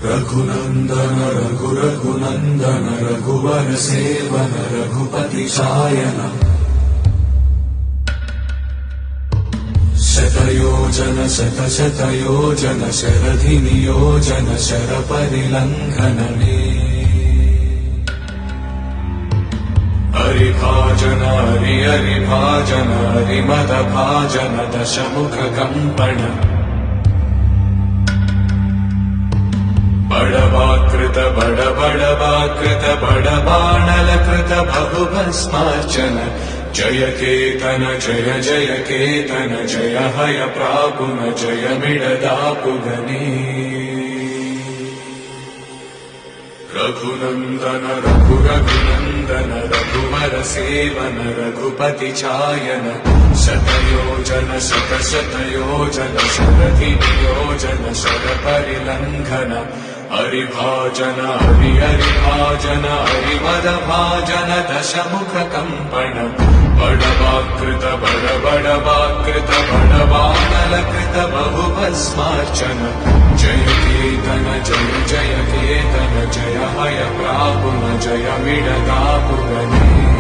रघुनन्दन रघुनन्दन रघुवर seven Raghupati Shayan शतयोजन शतशतयोजन शरधि नियोजन शरपरिलङ्घनने हरिभाजन हरिभाजन हरिमदभाजन दशमुख कम्पण बड़वाकृत बड़वाकृत बड़बाणलकृत बहुभस्मार्चन जय केतन जय जय केतन जय हय प्रापुन जय मिडदापुगने रघुनन्दन रघुनन्दन रघुवर सेवन रघुपति चायन शतयोजन शतशतयोजन शरधि नियोजन शरपरिलङ्घन हरिभाजन हरिभाजन हरिमदभाजन दशमुख कम्पण बड़वाकृत बड़वाकृत बड़बाणलकृत बहुभस्मार्चन जय केतन जय जय केतन जय हय प्रापुन जय मिडदापुगने